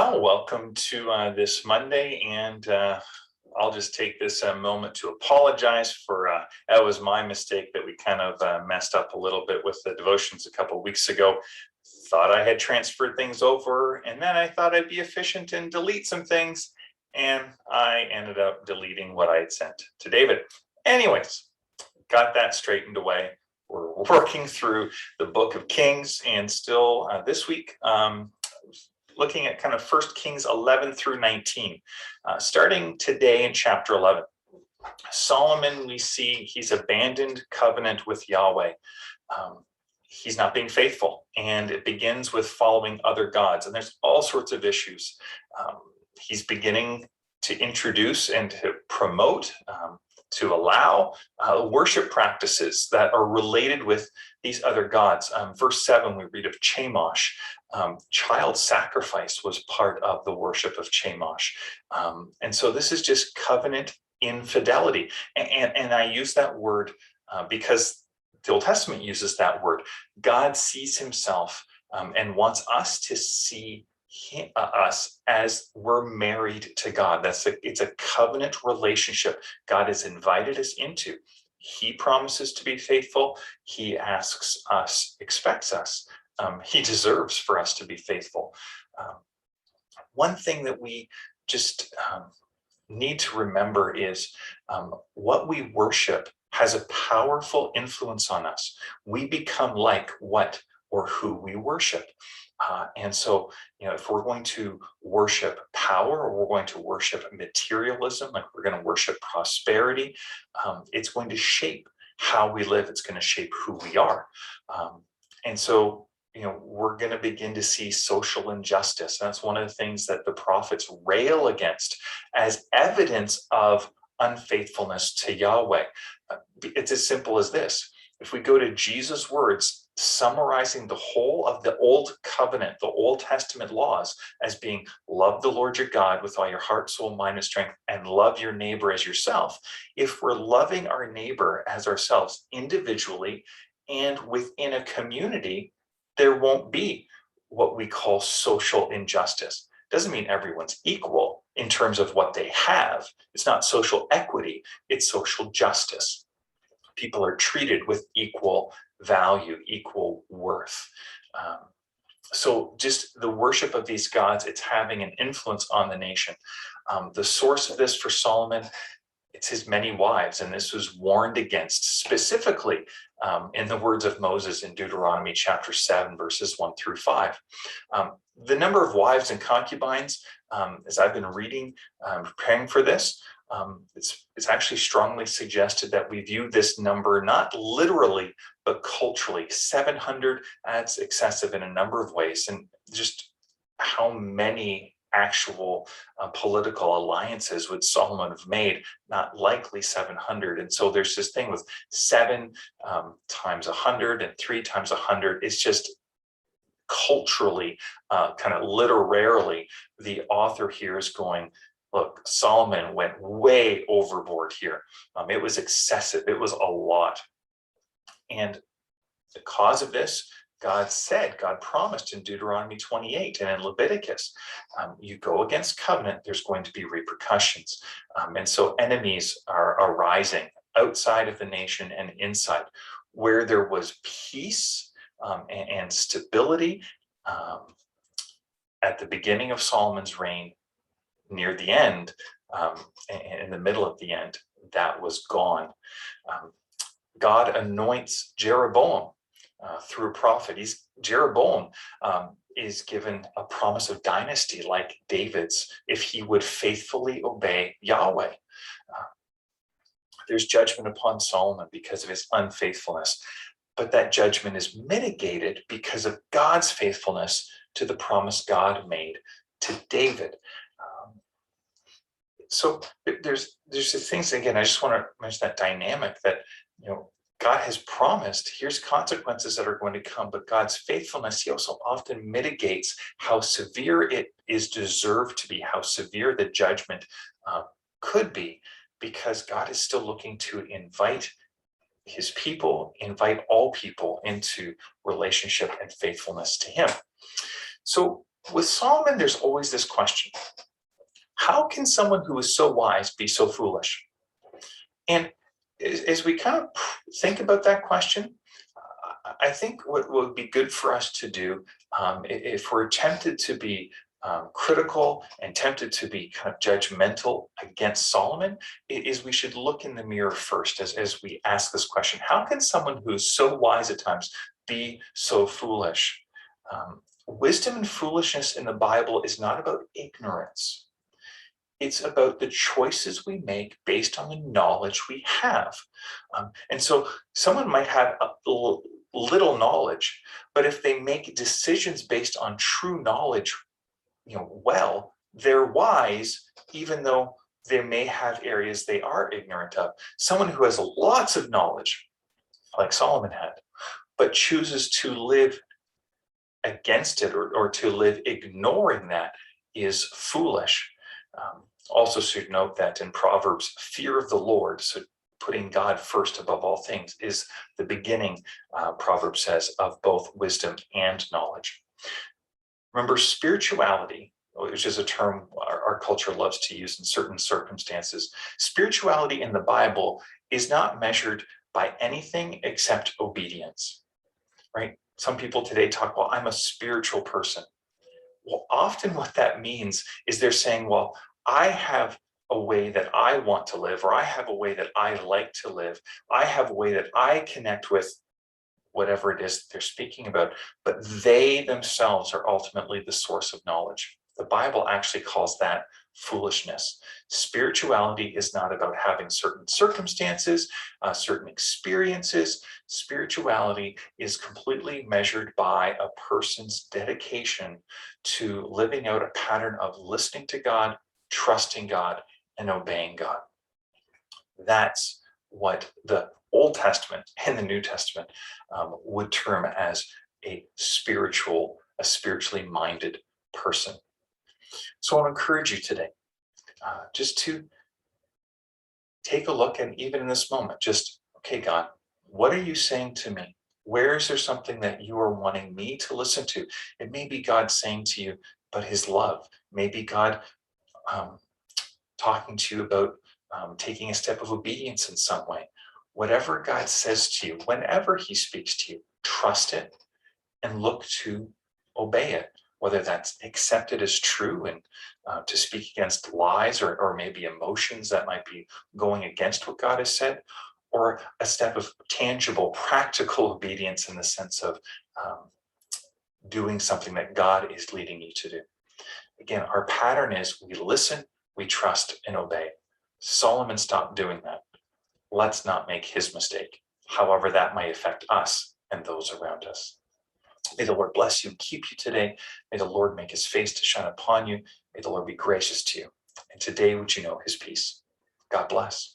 Well, welcome to this Monday, and I'll just take this moment to apologize for that was my mistake that we kind of messed up a little bit with the devotions a couple of weeks ago. Thought I had transferred things over, and then I thought I'd be efficient and delete some things, and I ended up deleting what I had sent to David. Anyways, got that straightened away. We're working through the book of Kings, and still this week, looking at kind of 1 Kings 11 through 19. Starting today in chapter 11, Solomon, we see he's abandoned covenant with Yahweh. He's not being faithful, and it begins with following other gods, and there's all sorts of issues. He's beginning to introduce and to promote, to allow worship practices that are related with these other gods. Verse 7, we read of Chemosh. Child sacrifice was part of the worship of Chemosh. And so this is just covenant infidelity. And I use that word because the Old Testament uses that word. God sees himself and wants us to see us as we're married to God. It's a covenant relationship God has invited us into. He promises to be faithful. He asks us, expects us. He deserves for us to be faithful. One thing that we just need to remember is what we worship has a powerful influence on us. We become like what or who we worship. And so, if we're going to worship power, or we're going to worship materialism, like we're going to worship prosperity, it's going to shape how we live. It's going to shape who we are. And so, we're going to begin to see social injustice. That's one of the things that the prophets rail against as evidence of unfaithfulness to Yahweh. It's as simple as this. If we go to Jesus' words, summarizing the whole of the Old Covenant, the Old Testament laws, as being love the Lord your God with all your heart, soul, mind, and strength, and love your neighbor as yourself. If we're loving our neighbor as ourselves individually and within a community, there won't be what we call social injustice. Doesn't mean everyone's equal in terms of what they have. It's not social equity, it's social justice. People are treated with equal value, equal worth. So just the worship of these gods, it's having an influence on the nation. The source of this for Solomon, it's his many wives, and this was warned against specifically in the words of Moses in Deuteronomy chapter 7, verses 1 through 5. The number of wives and concubines, as I've been reading, preparing for this, it's actually strongly suggested that we view this number not literally, but culturally. 700, that's excessive in a number of ways. And just how many actual political alliances would Solomon have made? Not likely 700. And so there's this thing with 7 times 100 and 3 times 100. It's just culturally, kind of literarily, the author here is going, look, Solomon went way overboard here. It was excessive. It was a lot. And the cause of this, God promised in Deuteronomy 28 and in Leviticus, you go against covenant, there's going to be repercussions. And so enemies are arising outside of the nation and inside. Where there was peace and stability at the beginning of Solomon's reign, near the end, in the middle of the end, that was gone. God anoints Jeroboam through a prophet. Jeroboam is given a promise of dynasty like David's if he would faithfully obey Yahweh. There's judgment upon Solomon because of his unfaithfulness, but that judgment is mitigated because of God's faithfulness to the promise God made to David. So there's these things, again, I just want to mention that dynamic that, God has promised, here's consequences that are going to come, but God's faithfulness, he also often mitigates how severe it is deserved to be, how severe the judgment could be, because God is still looking to invite his people, invite all people into relationship and faithfulness to him. So with Solomon, there's always this question: how can someone who is so wise be so foolish? And as we kind of think about that question, I think what would be good for us to do, if we're tempted to be critical and tempted to be kind of judgmental against Solomon, is we should look in the mirror first as we ask this question: how can someone who is so wise at times be so foolish? Wisdom and foolishness in the Bible is not about ignorance. It's about the choices we make based on the knowledge we have. And so someone might have little knowledge, but if they make decisions based on true knowledge, well, they're wise, even though they may have areas they are ignorant of. Someone who has lots of knowledge, like Solomon had, but chooses to live against it or to live ignoring that, is foolish. Also should note that in Proverbs, fear of the Lord, so putting God first above all things, is the beginning, Proverbs says, of both wisdom and knowledge. Remember, spirituality, which is a term our culture loves to use in certain circumstances, spirituality in the Bible is not measured by anything except obedience, right? Some people today talk, well, I'm a spiritual person. Well, often what that means is they're saying, well, I have a way that I want to live, or I have a way that I like to live. I have a way that I connect with whatever it is they're speaking about, but they themselves are ultimately the source of knowledge. The Bible actually calls that foolishness. Spirituality is not about having certain circumstances, certain experiences. Spirituality is completely measured by a person's dedication to living out a pattern of listening to God, trusting God, and obeying God. That's what the Old Testament and the New Testament would term as a spiritually minded person. So I want to encourage you today just to take a look, and even in this moment, just, okay, God, what are you saying to me? Where is there something that you are wanting me to listen to? It may be God saying to you, but his love. Maybe God talking to you about taking a step of obedience in some way. Whatever God says to you, whenever he speaks to you, trust it and look to obey it, whether that's accepted as true and to speak against lies or maybe emotions that might be going against what God has said, or a step of tangible, practical obedience in the sense of doing something that God is leading you to do. Again, our pattern is we listen, we trust, and obey. Solomon stopped doing that. Let's not make his mistake, however that might affect us and those around us. May the Lord bless you and keep you today. May the Lord make his face to shine upon you. May the Lord be gracious to you. And today would you know his peace. God bless.